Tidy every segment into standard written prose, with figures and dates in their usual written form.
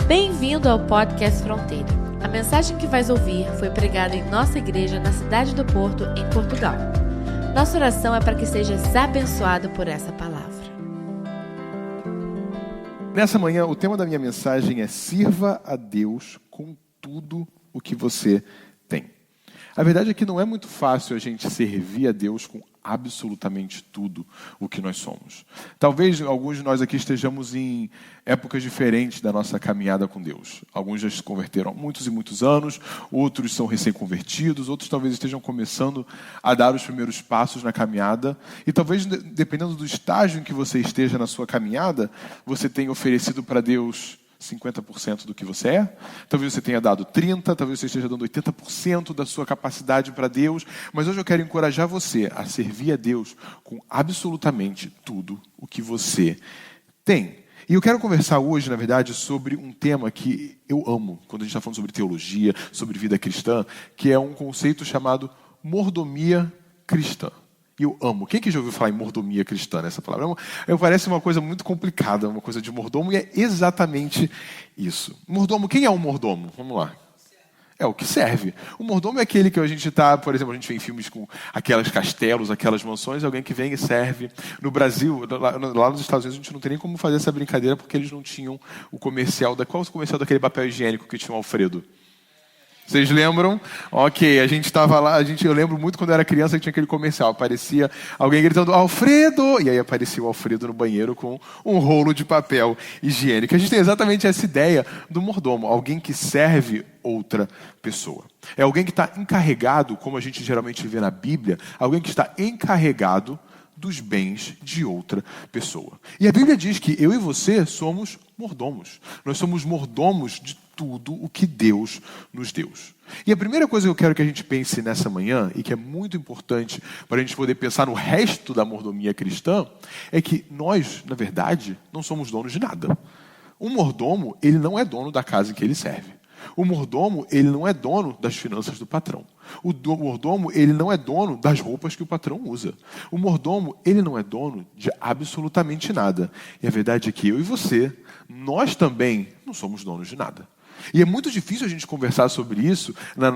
Bem-vindo ao Podcast Fronteira. A mensagem que vais ouvir foi pregada em nossa igreja na cidade do Porto, em Portugal. Nossa oração é para que sejas abençoado por essa palavra. Nessa manhã, o tema da minha mensagem é: sirva a Deus com tudo o que você tem. A verdade é que não é muito fácil a gente servir a Deus com absolutamente tudo o que nós somos. Talvez alguns de nós aqui estejamos em épocas diferentes da nossa caminhada com Deus. Alguns já se converteram há muitos e muitos anos, outros são recém-convertidos, outros talvez estejam começando a dar os primeiros passos na caminhada. E talvez, dependendo do estágio em que você esteja na sua caminhada, você tenha oferecido para Deus 50% do que você é, talvez você tenha dado 30%, talvez você esteja dando 80% da sua capacidade para Deus, mas hoje eu quero encorajar você a servir a Deus com absolutamente tudo o que você tem. E eu quero conversar hoje, na verdade, sobre um tema que eu amo, quando a gente está falando sobre teologia, sobre vida cristã, que é um conceito chamado mordomia cristã. E eu amo. Quem que já ouviu falar em mordomia cristã nessa palavra? Parece uma coisa muito complicada, uma coisa de mordomo, e é exatamente isso. Mordomo, quem é um mordomo? Vamos lá. É o que serve. O mordomo é aquele que a gente está, por exemplo, a gente vê em filmes com aquelas castelos, aquelas mansões, alguém que vem e serve. No Brasil, lá nos Estados Unidos, a gente não tem nem como fazer essa brincadeira, porque eles não tinham o comercial. Qual é o comercial daquele papel higiênico que tinha o Alfredo? Vocês lembram? Ok, a gente estava lá, eu lembro muito quando eu era criança que tinha aquele comercial, aparecia alguém gritando, Alfredo! E aí aparecia o Alfredo no banheiro com um rolo de papel higiênico. A gente tem exatamente essa ideia do mordomo, alguém que serve outra pessoa. É alguém que está encarregado, como a gente geralmente vê na Bíblia, alguém que está encarregado dos bens de outra pessoa. E a Bíblia diz que eu e você somos mordomos. Nós somos mordomos de tudo o que Deus nos deu. E a primeira coisa que eu quero que a gente pense nessa manhã, e que é muito importante para a gente poder pensar no resto da mordomia cristã, é que nós, na verdade, não somos donos de nada. Um mordomo, ele não é dono da casa em que ele serve. O mordomo, ele não é dono das finanças do patrão. O mordomo, ele não é dono das roupas que o patrão usa. O mordomo, ele não é dono de absolutamente nada. E a verdade é que eu e você, nós também não somos donos de nada. E é muito difícil a gente conversar sobre isso no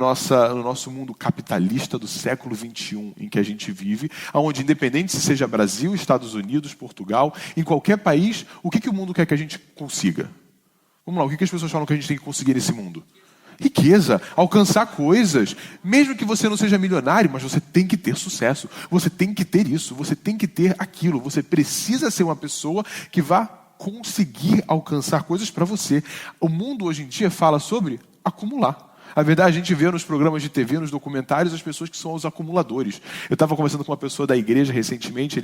nosso mundo capitalista do século XXI em que a gente vive, onde, independente se seja Brasil, Estados Unidos, Portugal, em qualquer país, o que o mundo quer que a gente consiga? Vamos lá, o que as pessoas falam que a gente tem que conseguir nesse mundo? Riqueza, alcançar coisas, mesmo que você não seja milionário, mas você tem que ter sucesso, você tem que ter isso, você tem que ter aquilo, você precisa ser uma pessoa que vá conseguir alcançar coisas para você. O mundo hoje em dia fala sobre acumular. A verdade, a gente vê nos programas de TV, nos documentários, as pessoas que são os acumuladores. Eu estava conversando com uma pessoa da igreja recentemente,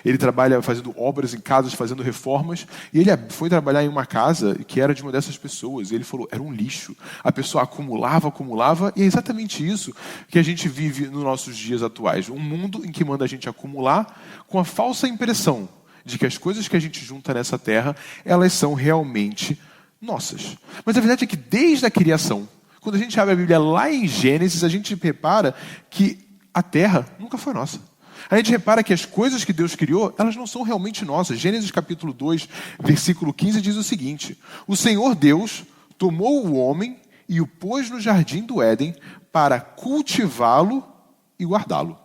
ele trabalha fazendo obras em casas, fazendo reformas, e ele foi trabalhar em uma casa que era de uma dessas pessoas, e ele falou, era um lixo. A pessoa acumulava, e é exatamente isso que a gente vive nos nossos dias atuais. Um mundo em que manda a gente acumular com a falsa impressão de que as coisas que a gente junta nessa terra, elas são realmente nossas. Mas a verdade é que desde a criação, quando a gente abre a Bíblia lá em Gênesis, a gente repara que a terra nunca foi nossa. A gente repara que as coisas que Deus criou, elas não são realmente nossas. Gênesis capítulo 2, versículo 15 diz o seguinte: o Senhor Deus tomou o homem e o pôs no jardim do Éden para cultivá-lo e guardá-lo.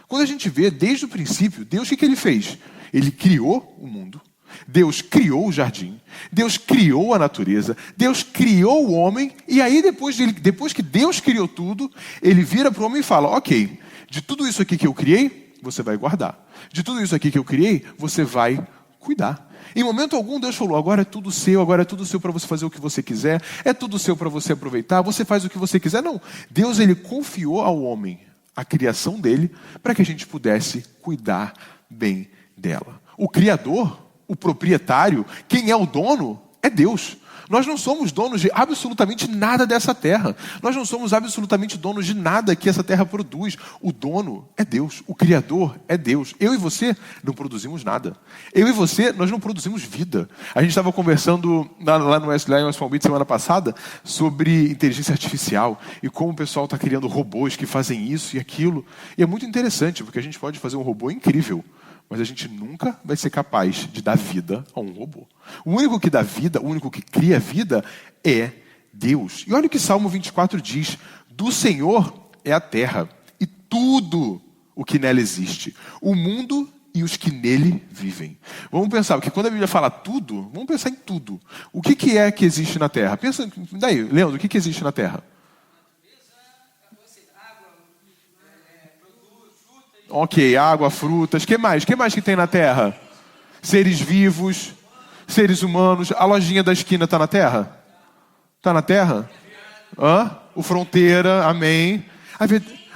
Quando a gente vê desde o princípio, Deus o que ele fez? Ele criou o mundo. Deus criou o jardim, Deus criou a natureza, Deus criou o homem, e aí depois que Deus criou tudo, ele vira para o homem e fala, ok, de tudo isso aqui que eu criei, você vai guardar. De tudo isso aqui que eu criei, você vai cuidar. Em momento algum Deus falou, agora é tudo seu para você fazer o que você quiser, é tudo seu para você aproveitar, você faz o que você quiser. Não, Deus ele confiou ao homem a criação dele para que a gente pudesse cuidar bem dela. O Criador, o proprietário, quem é o dono, é Deus. Nós não somos donos de absolutamente nada dessa terra. Nós não somos absolutamente donos de nada que essa terra produz. O dono é Deus. O Criador é Deus. Eu e você não produzimos nada. Eu e você, nós não produzimos vida. A gente estava conversando lá no West Palm Beach semana passada sobre inteligência artificial e como o pessoal está criando robôs que fazem isso e aquilo. E é muito interessante, porque a gente pode fazer um robô incrível, mas a gente nunca vai ser capaz de dar vida a um robô. O único que dá vida, o único que cria vida é Deus. E olha o que Salmo 24 diz: do Senhor é a terra e tudo o que nela existe, o mundo e os que nele vivem. Vamos pensar, porque quando a Bíblia fala tudo, vamos pensar em tudo. O que é que existe na terra? Pensa, daí, Leandro, o que existe na terra? Ok, água, frutas, que mais? Que mais que tem na terra? Seres vivos, seres humanos. A lojinha da esquina está na terra? Está na terra? O Fronteira, amém.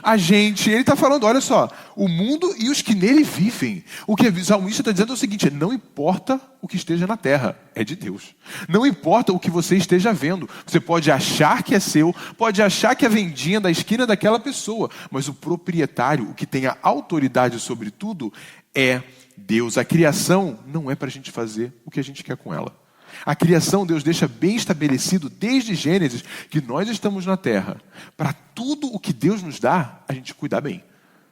A gente, ele está falando, olha só, o mundo e os que nele vivem. O que o salmista está dizendo é o seguinte: não importa o que esteja na terra, é de Deus. Não importa o que você esteja vendo. Você pode achar que é seu, pode achar que é vendinha da esquina daquela pessoa, mas o proprietário, o que tem a autoridade sobre tudo, é Deus. A criação não é para a gente fazer o que a gente quer com ela. A criação, Deus deixa bem estabelecido desde Gênesis que nós estamos na terra para tudo o que Deus nos dá, a gente cuidar bem.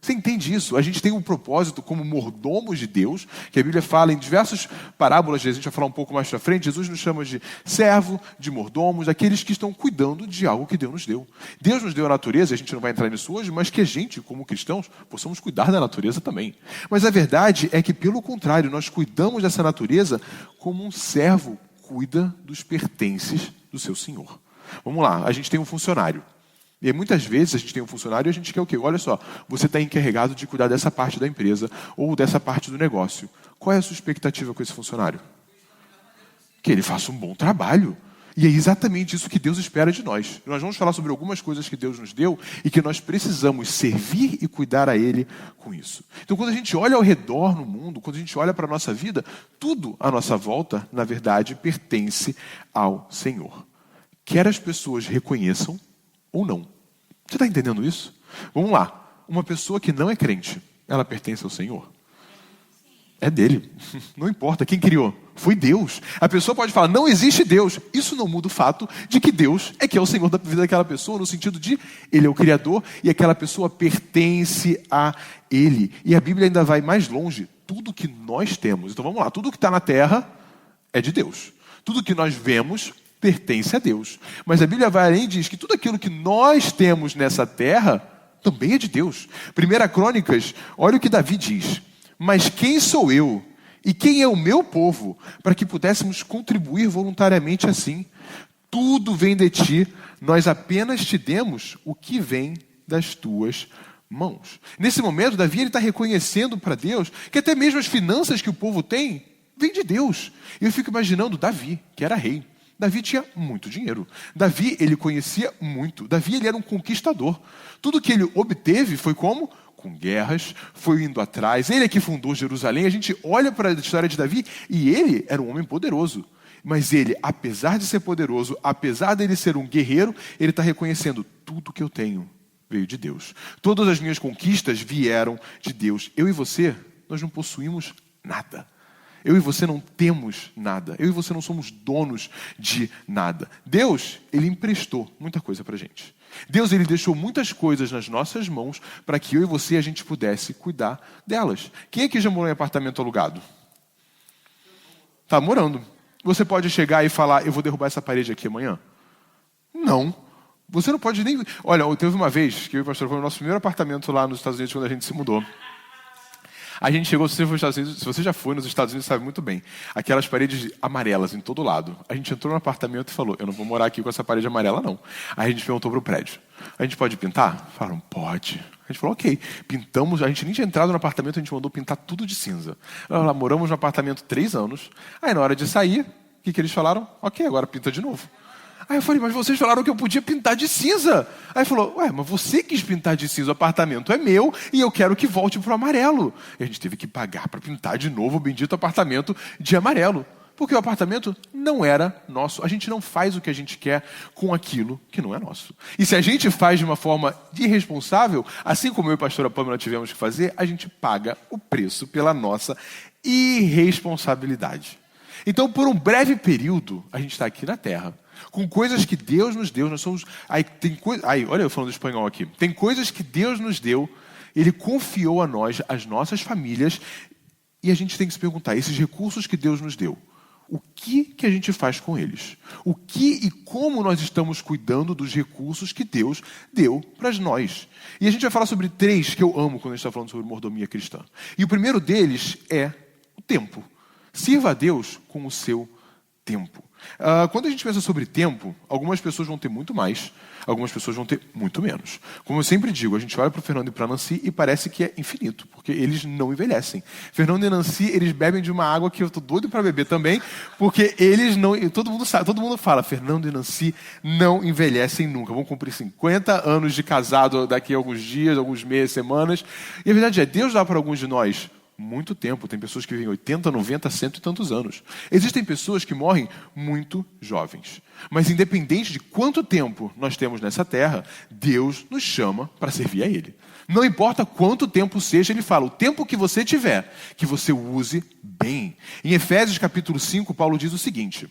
Você entende isso? A gente tem um propósito como mordomos de Deus, que a Bíblia fala em diversas parábolas, a gente vai falar um pouco mais para frente. Jesus nos chama de servo, de mordomos, aqueles que estão cuidando de algo que Deus nos deu. Deus nos deu a natureza, a gente não vai entrar nisso hoje, mas que a gente, como cristãos, possamos cuidar da natureza também. Mas a verdade é que, pelo contrário, nós cuidamos dessa natureza como um servo cuida dos pertences do seu senhor. Vamos lá, a gente tem um funcionário. E aí, muitas vezes a gente tem um funcionário e a gente quer o quê? Olha só, você está encarregado de cuidar dessa parte da empresa ou dessa parte do negócio. Qual é a sua expectativa com esse funcionário? Que ele faça um bom trabalho. E é exatamente isso que Deus espera de nós. Nós vamos falar sobre algumas coisas que Deus nos deu e que nós precisamos servir e cuidar a Ele com isso. Então, quando a gente olha ao redor no mundo, quando a gente olha para a nossa vida, tudo à nossa volta, na verdade, pertence ao Senhor. Quer as pessoas reconheçam ou não. Você está entendendo isso? Vamos lá. Uma pessoa que não é crente, ela pertence ao Senhor? É dele. Não importa. Quem criou? Foi Deus. A pessoa pode falar, não existe Deus. Isso não muda o fato de que Deus é que é o Senhor da vida daquela pessoa, no sentido de Ele é o Criador e aquela pessoa pertence a Ele. E a Bíblia ainda vai mais longe. Tudo que nós temos. Então vamos lá. Tudo que está na terra é de Deus. Tudo que nós vemos pertence a Deus. Mas a Bíblia vai além e diz que tudo aquilo que nós temos nessa terra também é de Deus. 1 Crônicas, olha o que Davi diz. Mas quem sou eu e quem é o meu povo para que pudéssemos contribuir voluntariamente assim? Tudo vem de ti, nós apenas te demos o que vem das tuas mãos. Nesse momento, Davi está reconhecendo para Deus que até mesmo as finanças que o povo tem, vêm de Deus. E eu fico imaginando Davi, que era rei. Davi tinha muito dinheiro. Davi, ele conhecia muito. Davi, ele era um conquistador. Tudo que ele obteve foi como? Com guerras, foi indo atrás. Ele é que fundou Jerusalém. A gente olha para a história de Davi e ele era um homem poderoso. Mas ele, apesar de ser poderoso, apesar dele ser um guerreiro, ele está reconhecendo tudo que eu tenho veio de Deus. Todas as minhas conquistas vieram de Deus. Eu e você, nós não possuímos nada. Eu e você não temos nada. Eu e você não somos donos de nada. Deus, Ele emprestou muita coisa para a gente. Deus, Ele deixou muitas coisas nas nossas mãos para que eu e você, a gente pudesse cuidar delas. Quem aqui já morou em apartamento alugado? Está morando. Você pode chegar e falar, eu vou derrubar essa parede aqui amanhã? Não. Você não pode nem... Olha, teve uma vez que eu e o pastor foi no nosso primeiro apartamento lá nos Estados Unidos, quando a gente se mudou. A gente chegou, se você já foi nos Estados Unidos, sabe muito bem. Aquelas paredes amarelas em todo lado. A gente entrou no apartamento e falou, eu não vou morar aqui com essa parede amarela, não. Aí a gente perguntou para o prédio, a gente pode pintar? Falaram, pode. A gente falou, ok. Pintamos, a gente nem tinha entrado no apartamento, a gente mandou pintar tudo de cinza. Lá, moramos no apartamento 3 anos. Aí na hora de sair, o que eles falaram? Ok, agora pinta de novo. Aí eu falei, mas vocês falaram que eu podia pintar de cinza. Aí ele falou, ué, mas você quis pintar de cinza, o apartamento é meu e eu quero que volte para o amarelo. E a gente teve que pagar para pintar de novo o bendito apartamento de amarelo. Porque o apartamento não era nosso. A gente não faz o que a gente quer com aquilo que não é nosso. E se a gente faz de uma forma irresponsável, assim como eu e a pastora Pâmela tivemos que fazer, a gente paga o preço pela nossa irresponsabilidade. Então, por um breve período, a gente está aqui na Terra, com coisas que Deus nos deu. Nós somos... olha eu falando espanhol aqui. Tem coisas que Deus nos deu, Ele confiou a nós, as nossas famílias, E a gente tem que se perguntar, esses recursos que Deus nos deu, o que a gente faz com eles? O que e como nós estamos cuidando dos recursos que Deus deu para nós? E a gente vai falar sobre 3 que eu amo quando a gente está falando sobre mordomia cristã. E o primeiro deles é o tempo. Sirva a Deus com o seu tempo. Quando a gente pensa sobre tempo, algumas pessoas vão ter muito mais, algumas pessoas vão ter muito menos. Como eu sempre digo, a gente olha para o Fernando e para a Nancy e parece que é infinito, porque eles não envelhecem. Fernando e Nancy, eles bebem de uma água que eu estou doido para beber também, porque eles não... Todo mundo sabe, todo mundo fala, Fernando e Nancy não envelhecem nunca. Vão cumprir 50 anos de casado daqui a alguns dias, alguns meses, semanas. E a verdade é, Deus dá para alguns de nós muito tempo. Tem pessoas que vivem 80, 90, 100 e tantos anos. Existem pessoas que morrem muito jovens. Mas independente de quanto tempo nós temos nessa terra, Deus nos chama para servir a Ele. Não importa quanto tempo seja, Ele fala, o tempo que você tiver, que você use bem. Em Efésios capítulo 5, Paulo diz o seguinte,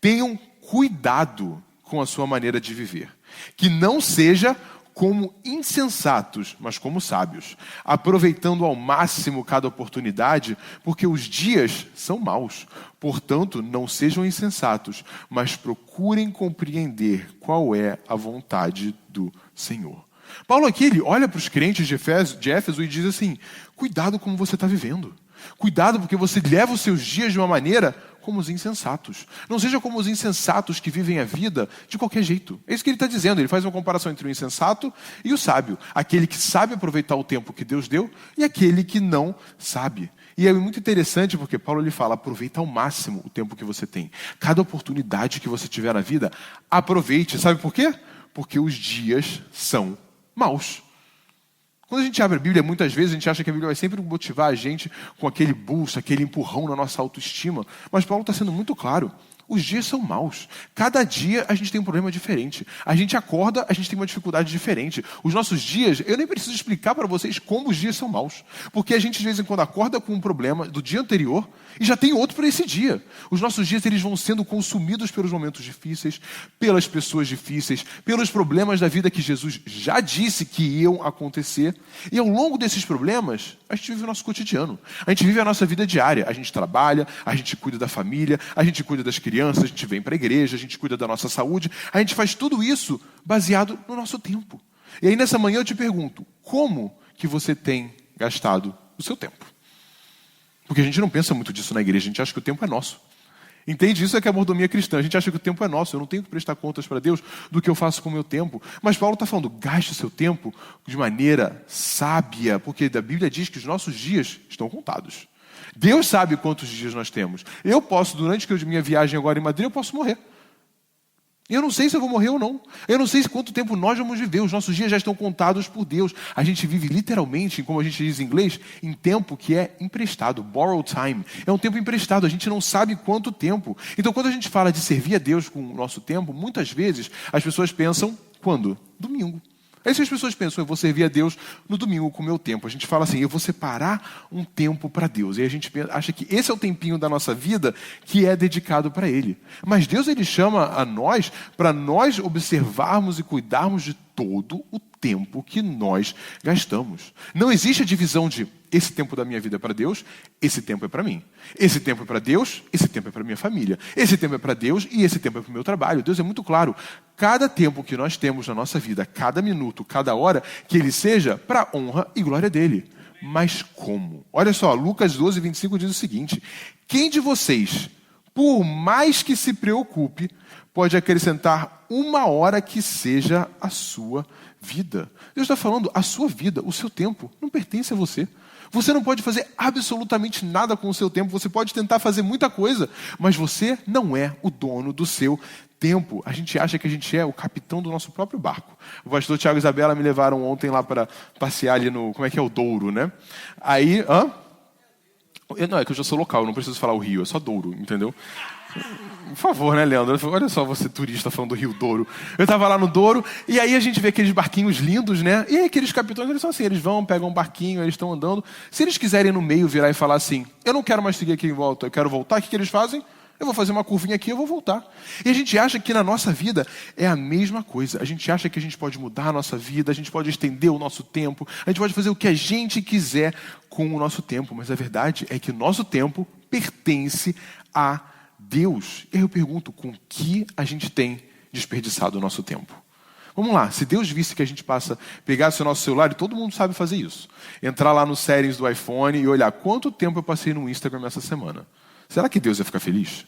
tenham cuidado com a sua maneira de viver, que não seja como insensatos, mas como sábios, aproveitando ao máximo cada oportunidade, porque os dias são maus. Portanto, não sejam insensatos, mas procurem compreender qual é a vontade do Senhor. Paulo aqui, ele olha para os crentes de Éfeso e diz assim, cuidado como você está vivendo. Cuidado porque você leva os seus dias de uma maneira como os insensatos. Não seja como os insensatos que vivem a vida de qualquer jeito. É isso que ele está dizendo. Ele faz uma comparação entre o insensato e o sábio. Aquele que sabe aproveitar o tempo que Deus deu e aquele que não sabe. E é muito interessante porque Paulo ele fala, aproveita ao máximo o tempo que você tem. Cada oportunidade que você tiver na vida, aproveite. Sabe por quê? Porque os dias são maus. Quando a gente abre a Bíblia, muitas vezes a gente acha que a Bíblia vai sempre motivar a gente com aquele boost, aquele empurrão na nossa autoestima. Mas Paulo está sendo muito claro. Os dias são maus. Cada dia a gente tem um problema diferente. A gente acorda, a gente tem uma dificuldade diferente. Os nossos dias, eu nem preciso explicar para vocês como os dias são maus. Porque a gente de vez em quando acorda com um problema do dia anterior e já tem outro para esse dia. Os nossos dias eles vão sendo consumidos pelos momentos difíceis, pelas pessoas difíceis, pelos problemas da vida que Jesus já disse que iam acontecer. E ao longo desses problemas, a gente vive o nosso cotidiano. A gente vive a nossa vida diária. A gente trabalha, a gente cuida da família, a gente cuida das crianças, a gente vem para a igreja, a gente cuida da nossa saúde, a gente faz tudo isso baseado no nosso tempo. E aí nessa manhã eu te pergunto, como que você tem gastado o seu tempo? Porque a gente não pensa muito disso na igreja, a gente acha que o tempo é nosso. Entende? Isso é que é a mordomia cristã. A gente acha que o tempo é nosso, eu não tenho que prestar contas para Deus do que eu faço com o meu tempo. Mas Paulo está falando, gaste o seu tempo de maneira sábia, porque a Bíblia diz que os nossos dias estão contados. Deus sabe quantos dias nós temos. Eu posso, durante a minha viagem agora em Madrid, eu posso morrer. Eu não sei se eu vou morrer ou não. Eu não sei quanto tempo nós vamos viver. Os nossos dias já estão contados por Deus. A gente vive literalmente, como a gente diz em inglês, em tempo que é emprestado. Borrowed time. É um tempo emprestado. A gente não sabe quanto tempo. Então, quando a gente fala de servir a Deus com o nosso tempo, muitas vezes as pessoas pensam, quando? Domingo. Aí se as pessoas pensam, eu vou servir a Deus no domingo com o meu tempo. A gente fala assim, eu vou separar um tempo para Deus. E a gente acha que esse é o tempinho da nossa vida que é dedicado para Ele. Mas Deus ele chama a nós para nós observarmos e cuidarmos de todo o tempo que nós gastamos. Não existe a divisão de esse tempo da minha vida é para Deus, esse tempo é para mim. Esse tempo é para Deus, esse tempo é para minha família. Esse tempo é para Deus e esse tempo é para o meu trabalho. Deus é muito claro. Cada tempo que nós temos na nossa vida, cada minuto, cada hora, que ele seja para a honra e glória dele. Mas como? Olha só, Lucas 12, 25 diz o seguinte, quem de vocês, por mais que se preocupe, pode acrescentar 1 hora que seja a sua vida? Deus está falando, a sua vida, o seu tempo, não pertence a você. Você não pode fazer absolutamente nada com o seu tempo. Você pode tentar fazer muita coisa, mas você não é o dono do seu tempo. A gente acha que a gente é o capitão do nosso próprio barco. O pastor Tiago e Isabela me levaram ontem lá para passear ali no... Como é que é o Douro, né? Aí... Não, é que eu já sou local, eu não preciso falar o Rio, é só Douro, entendeu? Por favor, né, Leandro? Olha só você, turista, falando do Rio Douro. Eu estava lá no Douro, e aí a gente vê aqueles barquinhos lindos, né? E aí aqueles capitães, eles são assim, eles vão, pegam um barquinho, eles estão andando. Se eles quiserem no meio virar e falar assim, eu não quero mais seguir aqui em volta, eu quero voltar, o que eles fazem? Eu vou fazer uma curvinha aqui e eu vou voltar. E a gente acha que na nossa vida é a mesma coisa. A gente acha que a gente pode mudar a nossa vida, a gente pode estender o nosso tempo, a gente pode fazer o que a gente quiser com o nosso tempo. Mas a verdade é que o nosso tempo pertence a Deus. E aí eu pergunto, com que a gente tem desperdiçado o nosso tempo? Vamos lá, se Deus visse que a gente pegasse o nosso celular, e todo mundo sabe fazer isso, entrar lá no settings do iPhone e olhar quanto tempo eu passei no Instagram essa semana. Será que Deus ia ficar feliz?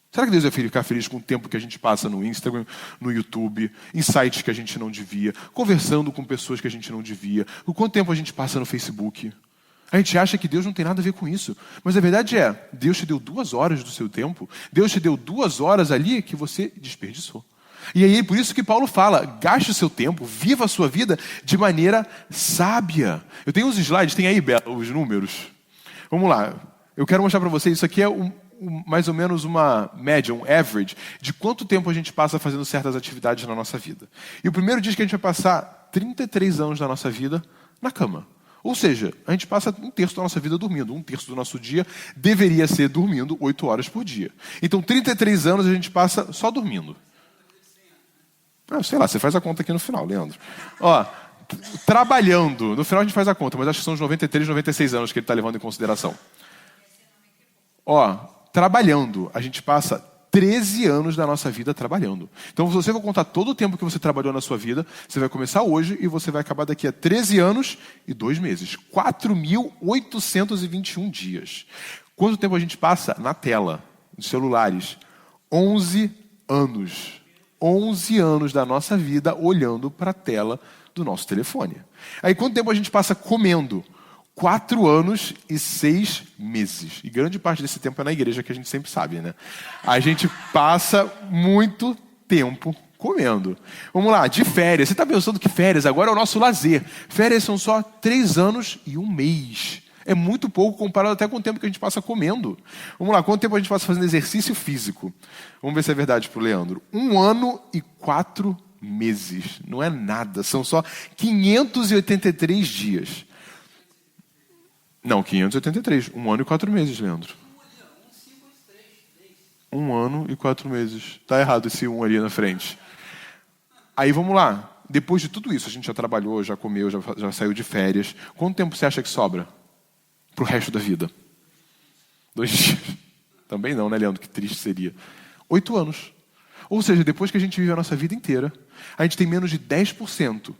Será que Deus ia ficar feliz com o tempo que a gente passa no Instagram, no YouTube, em sites que a gente não devia, conversando com pessoas que a gente não devia, o quanto tempo a gente passa no Facebook? A gente acha que Deus não tem nada a ver com isso. Mas a verdade é, Deus te deu 2 horas do seu tempo, Deus te deu 2 horas ali que você desperdiçou. E aí, por isso que Paulo fala, gaste o seu tempo, viva a sua vida de maneira sábia. Eu tenho uns slides, tem aí, Bela, os números. Vamos lá. Eu quero mostrar para vocês, isso aqui é mais ou menos uma média, um average, de quanto tempo a gente passa fazendo certas atividades na nossa vida. E o primeiro diz que a gente vai passar 33 anos da nossa vida na cama. Ou seja, a gente passa 1/3 da nossa vida dormindo. 1/3 do nosso dia deveria ser dormindo 8 horas por dia. Então, 33 anos a gente passa só dormindo. Sei lá, você faz a conta aqui no final, Leandro. Ó, trabalhando. No final a gente faz a conta, mas acho que são os 93, 96 anos que ele está levando em consideração. Ó, trabalhando. A gente passa 13 anos da nossa vida trabalhando. Então, se você for contar todo o tempo que você trabalhou na sua vida, você vai começar hoje e você vai acabar daqui a 13 anos e 2 meses. 4.821 dias. Quanto tempo a gente passa na tela, nos celulares? 11 anos. 11 anos da nossa vida olhando para a tela do nosso telefone. Aí, quanto tempo a gente passa comendo? 4 anos e 6 meses. E grande parte desse tempo é na igreja, que a gente sempre sabe, né? A gente passa muito tempo comendo. Vamos lá, de férias. Você está pensando que férias agora é o nosso lazer. Férias são só 3 anos e 1 mês. É muito pouco comparado até com o tempo que a gente passa comendo. Vamos lá, quanto tempo a gente passa fazendo exercício físico? Vamos ver se é verdade para o Leandro. 1 ano e 4 meses. Não é nada, são só 583 dias. Não, 583. 1 ano e 4 meses, Leandro. 1 ano e 4 meses. Está errado esse 1 ali na frente. Aí vamos lá. Depois de tudo isso, a gente já trabalhou, já comeu, já saiu de férias. Quanto tempo você acha que sobra para o resto da vida? 2 dias. Também não, né, Leandro? Que triste seria. 8 anos. Ou seja, depois que a gente vive a nossa vida inteira, a gente tem menos de 10%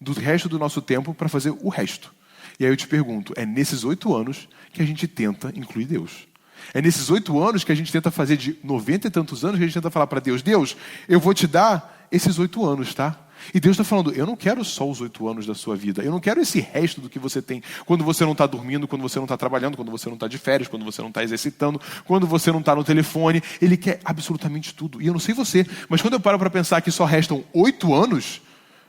do resto do nosso tempo para fazer o resto. E aí eu te pergunto, é nesses 8 anos que a gente tenta incluir Deus? É nesses 8 anos que a gente tenta fazer de 90 e tantos anos que a gente tenta falar para Deus, Deus, eu vou te dar esses 8 anos, tá? E Deus está falando, eu não quero só os 8 anos da sua vida, eu não quero esse resto do que você tem quando você não está dormindo, quando você não está trabalhando, quando você não está de férias, quando você não está exercitando, quando você não está no telefone. Ele quer absolutamente tudo. E eu não sei você, mas quando eu paro para pensar que só restam 8 anos,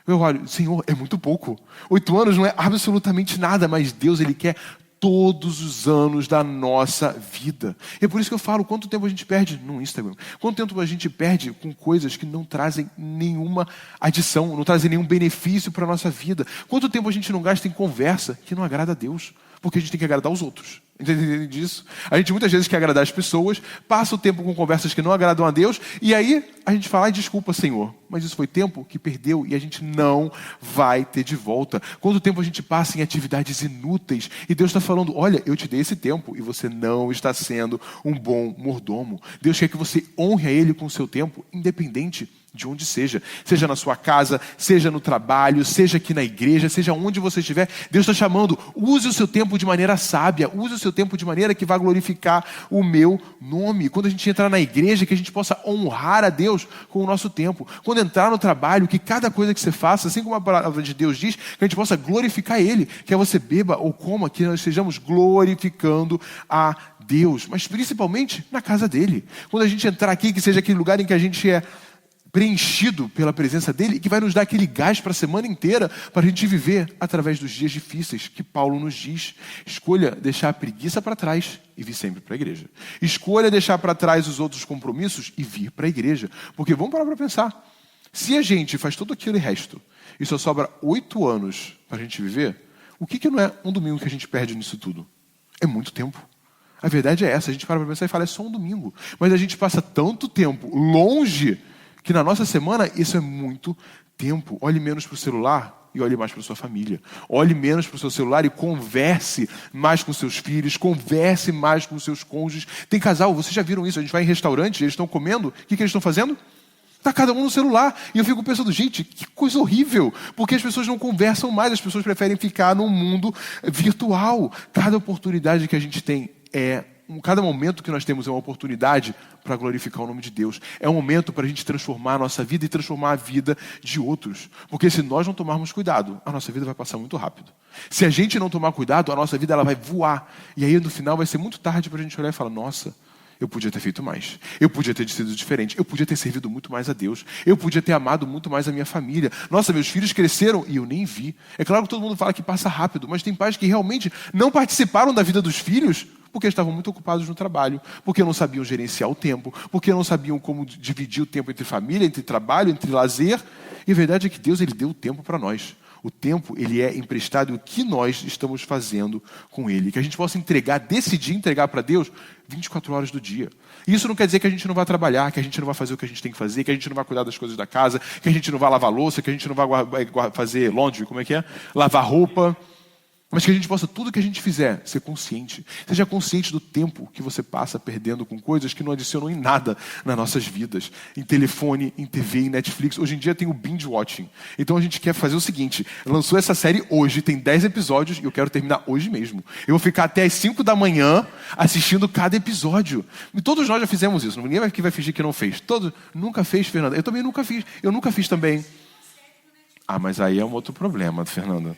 eu olho, Senhor, é muito pouco. 8 anos não é absolutamente nada, mas Deus, Ele quer todos os anos da nossa vida. E é por isso que eu falo, quanto tempo a gente perde no Instagram? Quanto tempo a gente perde com coisas que não trazem nenhuma adição, não trazem nenhum benefício para a nossa vida? Quanto tempo a gente não gasta em conversa que não agrada a Deus? Porque a gente tem que agradar os outros. Entende disso? A gente muitas vezes quer agradar as pessoas, passa o tempo com conversas que não agradam a Deus, e aí a gente fala, desculpa, Senhor, mas isso foi tempo que perdeu e a gente não vai ter de volta. Quanto tempo a gente passa em atividades inúteis e Deus está falando, olha, eu te dei esse tempo e você não está sendo um bom mordomo. Deus quer que você honre a Ele com o seu tempo, independente de onde seja na sua casa, seja no trabalho, seja aqui na igreja, seja onde você estiver. Deus está chamando, use o seu tempo de maneira sábia, use o seu tempo de maneira que vai glorificar o meu nome. Quando a gente entrar na igreja, que a gente possa honrar a Deus com o nosso tempo. Quando entrar no trabalho, que cada coisa que você faça, assim como a palavra de Deus diz, que a gente possa glorificar Ele, quer você beba ou coma, que nós estejamos glorificando a Deus, mas principalmente na casa dEle. Quando a gente entrar aqui, que seja aquele lugar em que a gente é preenchido pela presença dele e que vai nos dar aquele gás para a semana inteira para a gente viver através dos dias difíceis que Paulo nos diz. Escolha deixar a preguiça para trás e vir sempre para a igreja. Escolha deixar para trás os outros compromissos e vir para a igreja. Porque vamos parar para pensar. Se a gente faz todo aquele resto e só sobra 8 anos para a gente viver, o que não é um domingo que a gente perde nisso tudo? É muito tempo. A verdade é essa, a gente para pensar e fala, é só um domingo. Mas a gente passa tanto tempo longe que na nossa semana isso é muito tempo. Olhe menos para o celular e olhe mais para a sua família. Olhe menos para o seu celular e converse mais com seus filhos, converse mais com seus cônjuges. Tem casal, vocês já viram isso? A gente vai em restaurante, eles estão comendo, o que eles estão fazendo? Está cada um no celular. E eu fico pensando, gente, que coisa horrível. Porque as pessoas não conversam mais, as pessoas preferem ficar num mundo virtual. Cada oportunidade que a gente tem cada momento que nós temos é uma oportunidade para glorificar o nome de Deus. É um momento para a gente transformar a nossa vida e transformar a vida de outros. Porque se nós não tomarmos cuidado, a nossa vida vai passar muito rápido. Se a gente não tomar cuidado, a nossa vida ela vai voar. E aí no final vai ser muito tarde para a gente olhar e falar, nossa, eu podia ter feito mais. Eu podia ter sido diferente. Eu podia ter servido muito mais a Deus. Eu podia ter amado muito mais a minha família. Nossa, meus filhos cresceram e eu nem vi. É claro que todo mundo fala que passa rápido, mas tem pais que realmente não participaram da vida dos filhos porque estavam muito ocupados no trabalho, porque não sabiam gerenciar o tempo, porque não sabiam como dividir o tempo entre família, entre trabalho, entre lazer. E a verdade é que Deus ele deu o tempo para nós. O tempo ele é emprestado e o que nós estamos fazendo com ele. Que a gente possa decidir entregar para Deus 24 horas do dia. E isso não quer dizer que a gente não vai trabalhar, que a gente não vai fazer o que a gente tem que fazer, que a gente não vai cuidar das coisas da casa, que a gente não vai lavar louça, que a gente não vai fazer laundry, lavar roupa. Mas que a gente possa, tudo que a gente fizer, ser consciente. Seja consciente do tempo que você passa perdendo com coisas que não adicionam em nada nas nossas vidas. Em telefone, em TV, em Netflix. Hoje em dia tem o binge watching. Então a gente quer fazer o seguinte, lançou essa série hoje, tem 10 episódios e eu quero terminar hoje mesmo. Eu vou ficar até as 5 da manhã assistindo cada episódio. E todos nós já fizemos isso, ninguém aqui vai fingir que não fez. Nunca fez, Fernanda? Eu também nunca fiz. Eu nunca fiz também. Ah, mas aí é um outro problema, Fernanda.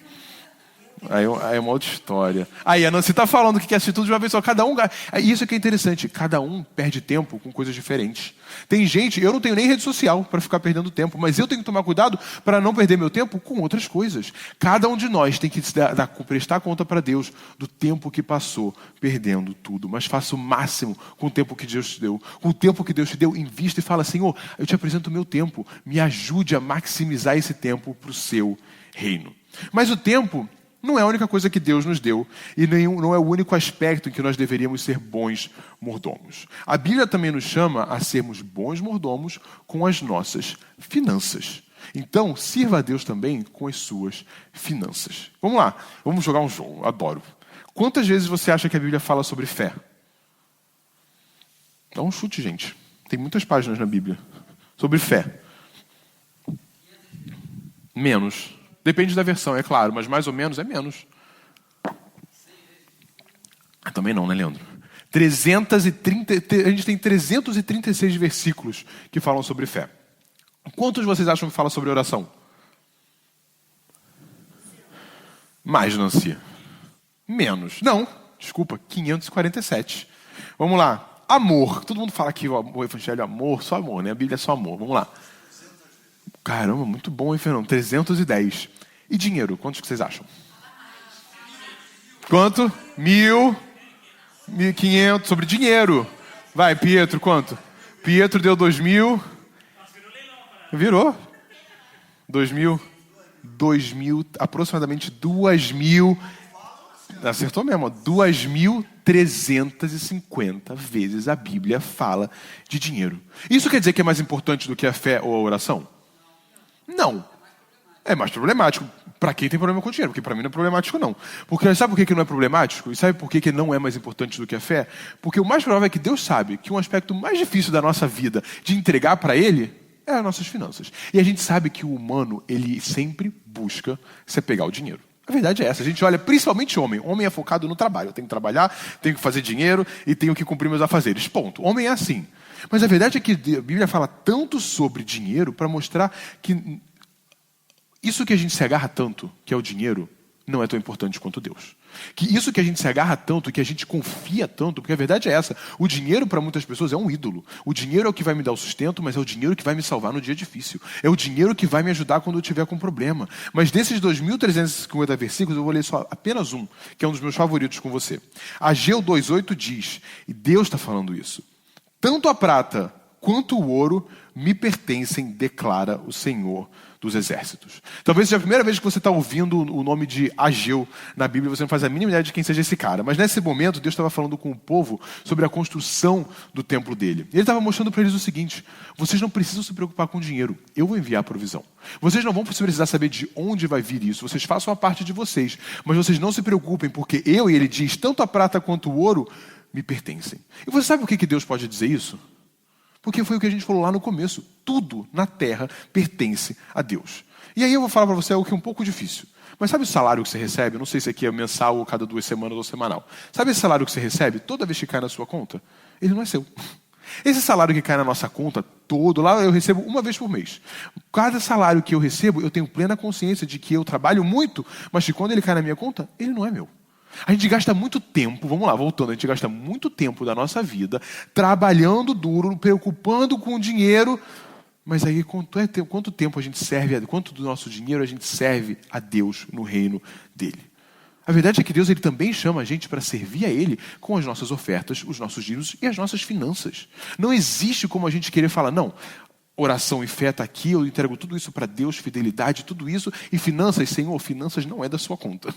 Aí é uma outra história. Aí a Nancy está falando que quer assistir tudo de uma vez só. Cada um... Isso que é interessante. Cada um perde tempo com coisas diferentes. Tem gente... Eu não tenho nem rede social para ficar perdendo tempo. Mas eu tenho que tomar cuidado para não perder meu tempo com outras coisas. Cada um de nós tem que prestar conta para Deus do tempo que passou perdendo tudo. Mas faça o máximo com o tempo que Deus te deu. Com o tempo que Deus te deu, invista e fala, Senhor, eu te apresento o meu tempo. Me ajude a maximizar esse tempo para o seu reino. Mas o tempo... não é a única coisa que Deus nos deu e não é o único aspecto em que nós deveríamos ser bons mordomos. A Bíblia também nos chama a sermos bons mordomos com as nossas finanças. Então, sirva a Deus também com as suas finanças. Vamos lá, vamos jogar um jogo, adoro. Quantas vezes você acha que a Bíblia fala sobre fé? Dá um chute, gente. Tem muitas páginas na Bíblia sobre fé. Menos. Depende da versão, é claro, mas mais ou menos é menos. Também não, né, Leandro? A gente tem 336 versículos que falam sobre fé. Quantos vocês acham que fala sobre oração? Mais, Nancy. Menos. Não, desculpa, 547. Vamos lá. Amor. Todo mundo fala que o evangelho é amor, só amor, né? A Bíblia é só amor. Vamos lá. Caramba, muito bom, hein, Fernando? 310. E dinheiro, quantos que vocês acham? Quanto? 1.000, 1.500, sobre dinheiro. Vai, Pietro, quanto? Pietro deu 2.000. Virou? 2.000, aproximadamente 2.000. Acertou mesmo, 2.350 vezes a Bíblia fala de dinheiro. Isso quer dizer que é mais importante do que a fé ou a oração? Não. É mais problemático. Para quem tem problema com dinheiro, porque para mim não é problemático não. Porque sabe por que não é problemático? E sabe por que não é mais importante do que a fé? Porque o mais provável é que Deus sabe que um aspecto mais difícil da nossa vida de entregar para Ele é as nossas finanças. E a gente sabe que o humano, ele sempre busca se pegar o dinheiro. A verdade é essa. A gente olha, principalmente homem. Homem é focado no trabalho. Eu tenho que trabalhar, tenho que fazer dinheiro e tenho que cumprir meus afazeres. Ponto. Homem é assim. Mas a verdade é que a Bíblia fala tanto sobre dinheiro para mostrar que isso que a gente se agarra tanto, que é o dinheiro, não é tão importante quanto Deus. Que isso que a gente se agarra tanto, que a gente confia tanto, porque a verdade é essa, o dinheiro para muitas pessoas é um ídolo. O dinheiro é o que vai me dar o sustento, mas é o dinheiro que vai me salvar no dia difícil. É o dinheiro que vai me ajudar quando eu estiver com problema. Mas desses 2.350 versículos, eu vou ler só apenas um, que é um dos meus favoritos com você. Ageu 2,8 diz, e Deus está falando isso, tanto a prata quanto o ouro me pertencem, declara o Senhor dos Exércitos. Talvez seja a primeira vez que você está ouvindo o nome de Ageu na Bíblia, você não faz a mínima ideia de quem seja esse cara. Mas nesse momento, Deus estava falando com o povo sobre a construção do templo dele. Ele estava mostrando para eles o seguinte: vocês não precisam se preocupar com dinheiro, eu vou enviar a provisão. Vocês não vão precisar saber de onde vai vir isso, vocês façam a parte de vocês, mas vocês não se preocupem, porque eu, e ele diz, tanto a prata quanto o ouro me pertencem. E você sabe por que Deus pode dizer isso? Porque foi o que a gente falou lá no começo. Tudo na terra pertence a Deus. E aí eu vou falar para você algo que é um pouco difícil. Mas sabe o salário que você recebe? Eu não sei se aqui é mensal ou cada 2 semanas ou semanal. Sabe esse salário que você recebe toda vez que cai na sua conta? Ele não é seu. Esse salário que cai na nossa conta todo, lá eu recebo uma vez por mês. Cada salário que eu recebo, eu tenho plena consciência de que eu trabalho muito, mas que quando ele cai na minha conta, ele não é meu. A gente gasta muito tempo, vamos lá, voltando, a gente gasta muito tempo da nossa vida trabalhando duro, preocupando com o dinheiro, mas aí quanto tempo a gente serve, quanto do nosso dinheiro a gente serve a Deus no reino dele? A verdade é que Deus ele também chama a gente para servir a Ele com as nossas ofertas, os nossos dízimos e as nossas finanças. Não existe como a gente querer falar, não, oração e fé está aqui, eu entrego tudo isso para Deus, fidelidade, tudo isso, e finanças, Senhor, finanças não é da sua conta.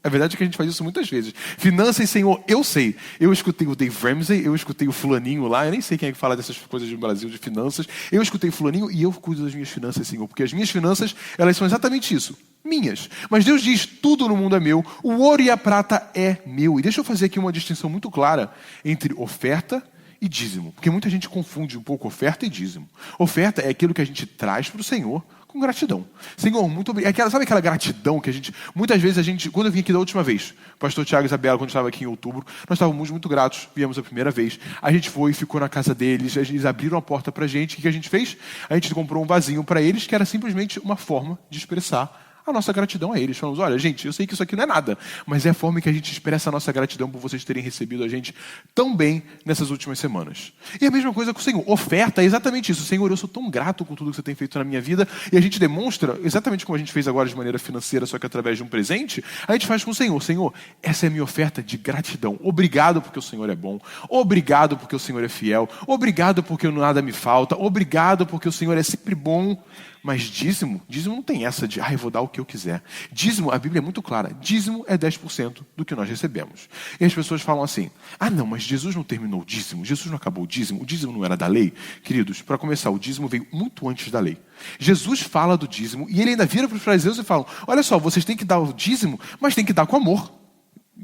A verdade é que a gente faz isso muitas vezes. Finanças, Senhor, eu sei. Eu escutei o Dave Ramsey, eu escutei o fulaninho lá, eu nem sei quem é que fala dessas coisas no Brasil de finanças. Eu escutei o fulaninho e eu cuido das minhas finanças, Senhor. Porque as minhas finanças, elas são exatamente isso, minhas. Mas Deus diz, tudo no mundo é meu, o ouro e a prata é meu. E deixa eu fazer aqui uma distinção muito clara entre oferta e dízimo. Porque muita gente confunde um pouco oferta e dízimo. Oferta é aquilo que a gente traz para o Senhor com gratidão. Senhor, muito obrigado. Sabe aquela gratidão que muitas vezes quando eu vim aqui da última vez, o pastor Tiago e Isabela, quando estava aqui em outubro, nós estávamos muito gratos, viemos a primeira vez. A gente foi, ficou na casa deles, eles abriram a porta para a gente. O que a gente fez? A gente comprou um vasinho para eles, que era simplesmente uma forma de expressar a nossa gratidão a eles. Falamos, olha, gente, eu sei que isso aqui não é nada, mas é a forma que a gente expressa a nossa gratidão por vocês terem recebido a gente tão bem nessas últimas semanas. E a mesma coisa com o Senhor. Oferta é exatamente isso. Senhor, eu sou tão grato com tudo que você tem feito na minha vida, e a gente demonstra, exatamente como a gente fez agora de maneira financeira, só que através de um presente, a gente faz com o Senhor. Senhor, essa é a minha oferta de gratidão. Obrigado porque o Senhor é bom. Obrigado porque o Senhor é fiel. Obrigado porque nada me falta. Obrigado porque o Senhor é sempre bom. Mas dízimo não tem essa de, eu vou dar o que eu quiser. Dízimo, a Bíblia é muito clara, dízimo é 10% do que nós recebemos. E as pessoas falam assim, não, mas Jesus não terminou o dízimo, Jesus não acabou o dízimo não era da lei. Queridos, para começar, o dízimo veio muito antes da lei. Jesus fala do dízimo e ele ainda vira para os fariseus e fala, olha só, vocês têm que dar o dízimo, mas tem que dar com amor.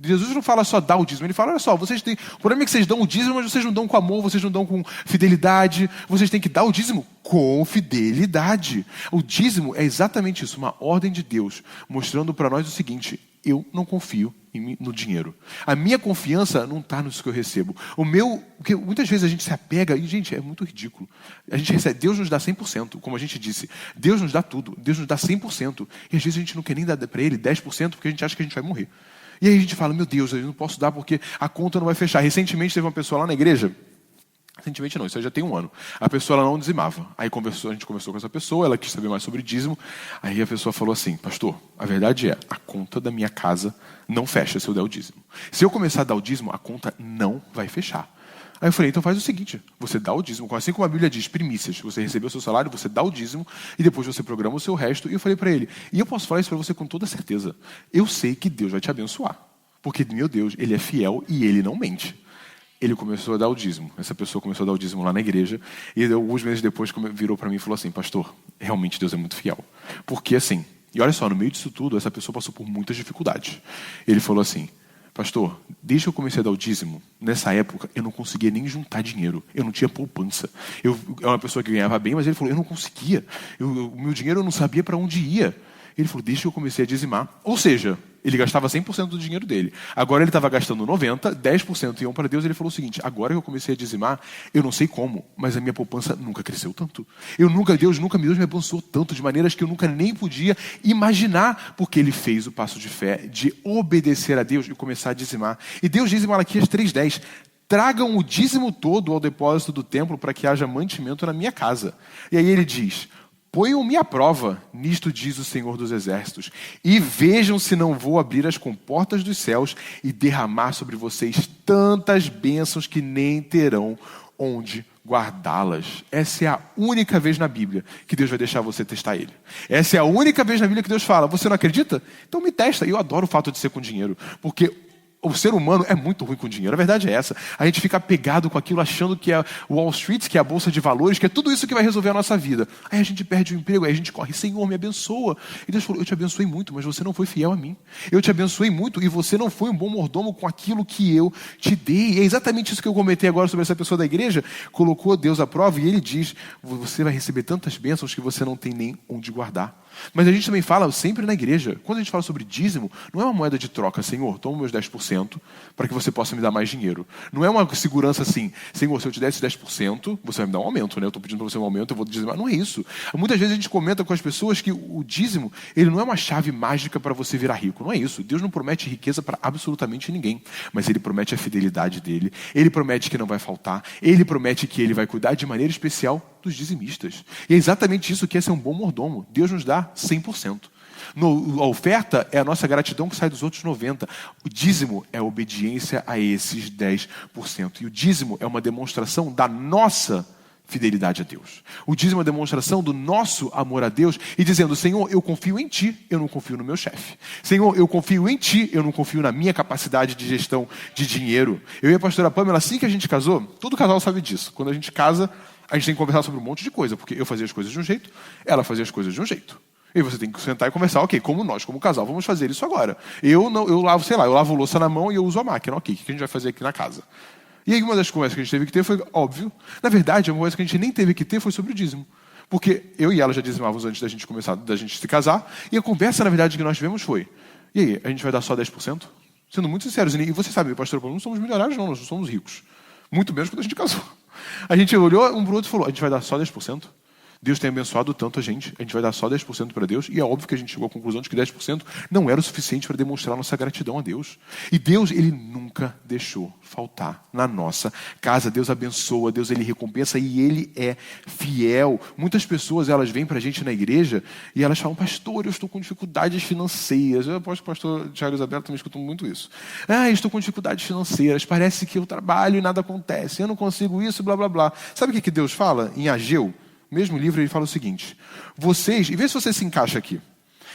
Jesus não fala só dar o dízimo, ele fala, olha só, o problema é que vocês dão o dízimo, mas vocês não dão com amor, vocês não dão com fidelidade, vocês têm que dar o dízimo com fidelidade. O dízimo é exatamente isso, uma ordem de Deus, mostrando para nós o seguinte, eu não confio no dinheiro. A minha confiança não está nisso que eu recebo. Porque muitas vezes a gente se apega, e gente, é muito ridículo. A gente recebe, Deus nos dá 100%, como a gente disse. Deus nos dá tudo, Deus nos dá 100%. E às vezes a gente não quer nem dar para Ele 10%, porque a gente acha que a gente vai morrer. E aí a gente fala, meu Deus, eu não posso dar porque a conta não vai fechar. Recentemente teve uma pessoa lá na igreja, recentemente não, isso aí já tem 1 ano. A pessoa ela não dizimava. Aí a gente conversou com essa pessoa, ela quis saber mais sobre dízimo. Aí a pessoa falou assim, pastor, a verdade é, a conta da minha casa não fecha se eu der o dízimo. Se eu começar a dar o dízimo, a conta não vai fechar. Aí eu falei, então faz o seguinte, você dá o dízimo, assim como a Bíblia diz, primícias, você recebeu o seu salário, você dá o dízimo e depois você programa o seu resto. E eu falei para ele, e eu posso falar isso para você com toda certeza, eu sei que Deus vai te abençoar, porque meu Deus, Ele é fiel e Ele não mente. Ele começou a dar o dízimo, essa pessoa começou a dar o dízimo lá na igreja e alguns meses depois virou para mim e falou assim, pastor, realmente Deus é muito fiel, porque assim, e olha só, no meio disso tudo, essa pessoa passou por muitas dificuldades. Ele falou assim, pastor, desde que eu comecei a dar o dízimo, nessa época, eu não conseguia nem juntar dinheiro. Eu não tinha poupança. Eu era uma pessoa que ganhava bem, mas ele falou, eu não conseguia. O meu dinheiro eu não sabia para onde ia. Ele falou, desde que eu comecei a dizimar. Ou seja, ele gastava 100% do dinheiro dele. Agora ele estava gastando 90%, 10% iam para Deus. Ele falou o seguinte, agora que eu comecei a dizimar, eu não sei como, mas a minha poupança nunca cresceu tanto. Deus me abençoou tanto, de maneiras que eu nunca nem podia imaginar, porque ele fez o passo de fé, de obedecer a Deus e começar a dizimar. E Deus diz em Malaquias 3:10, tragam o dízimo todo ao depósito do templo para que haja mantimento na minha casa. E aí ele diz, ponham-me à prova, nisto diz o Senhor dos Exércitos, e vejam se não vou abrir as comportas dos céus e derramar sobre vocês tantas bênçãos que nem terão onde guardá-las. Essa é a única vez na Bíblia que Deus vai deixar você testar Ele. Essa é a única vez na Bíblia que Deus fala, você não acredita? Então me testa. E eu adoro o fato de ser com dinheiro, porque o ser humano é muito ruim com dinheiro. A verdade é essa. A gente fica apegado com aquilo, achando que é Wall Street, que é a bolsa de valores, que é tudo isso que vai resolver a nossa vida. Aí a gente perde o emprego, aí a gente corre, Senhor, me abençoa. E Deus falou, eu te abençoei muito, mas você não foi fiel a mim. Eu te abençoei muito e você não foi um bom mordomo com aquilo que eu te dei. E é exatamente isso que eu comentei agora sobre essa pessoa da igreja. Colocou Deus à prova e ele diz, você vai receber tantas bênçãos que você não tem nem onde guardar. Mas a gente também fala sempre na igreja, quando a gente fala sobre dízimo, não é uma moeda de troca, Senhor, toma meus 10% para que você possa me dar mais dinheiro. Não é uma segurança assim, Senhor, se eu te der esse 10%, você vai me dar um aumento, né? Eu estou pedindo para você um aumento, eu vou dizimar. Não é isso. Muitas vezes a gente comenta com as pessoas que o dízimo, ele não é uma chave mágica para você virar rico. Não é isso. Deus não promete riqueza para absolutamente ninguém, mas Ele promete a fidelidade dele, Ele promete que não vai faltar, Ele promete que Ele vai cuidar de maneira especial dos dizimistas. E é exatamente isso que é ser um bom mordomo. Deus nos dá 100%. A oferta é a nossa gratidão que sai dos outros 90%. O dízimo é a obediência a esses 10%. E o dízimo é uma demonstração da nossa fidelidade a Deus. O dízimo é uma demonstração do nosso amor a Deus e dizendo, Senhor, eu confio em Ti, eu não confio no meu chefe. Senhor, eu confio em Ti, eu não confio na minha capacidade de gestão de dinheiro. Eu e a pastora Pamela, assim que a gente casou, todo casal sabe disso. Quando a gente casa, a gente tem que conversar sobre um monte de coisa, porque eu fazia as coisas de um jeito, ela fazia as coisas de um jeito. E você tem que sentar e conversar, ok, como nós, como casal, vamos fazer isso agora. Eu lavo louça na mão e eu uso a máquina, ok, o que a gente vai fazer aqui na casa? E aí uma das conversas que a gente teve que ter foi, óbvio, na verdade, uma conversa que a gente nem teve que ter foi sobre o dízimo. Porque eu e ela já dizimávamos antes da gente se casar, e a conversa, na verdade, que nós tivemos foi, e aí, a gente vai dar só 10%? Sendo muito sinceros, e você sabe, pastor, não somos milionários não, nós não somos ricos. Muito menos quando a gente casou. A gente olhou um para o outro e falou, a gente vai dar só 10%? Deus tem abençoado tanto a gente vai dar só 10% para Deus, e é óbvio que a gente chegou à conclusão de que 10% não era o suficiente para demonstrar nossa gratidão a Deus. E Deus, Ele nunca deixou faltar na nossa casa. Deus abençoa, Deus, Ele recompensa e Ele é fiel. Muitas pessoas, elas vêm para a gente na igreja e elas falam, pastor, eu estou com dificuldades financeiras. Eu aposto que o pastor Thiago Isabel também escutou muito isso. Eu estou com dificuldades financeiras, parece que eu trabalho e nada acontece, eu não consigo isso, blá, blá, blá. Sabe o que Deus fala em Ageu? Mesmo livro, ele fala o seguinte, vocês, e vê se você se encaixa aqui,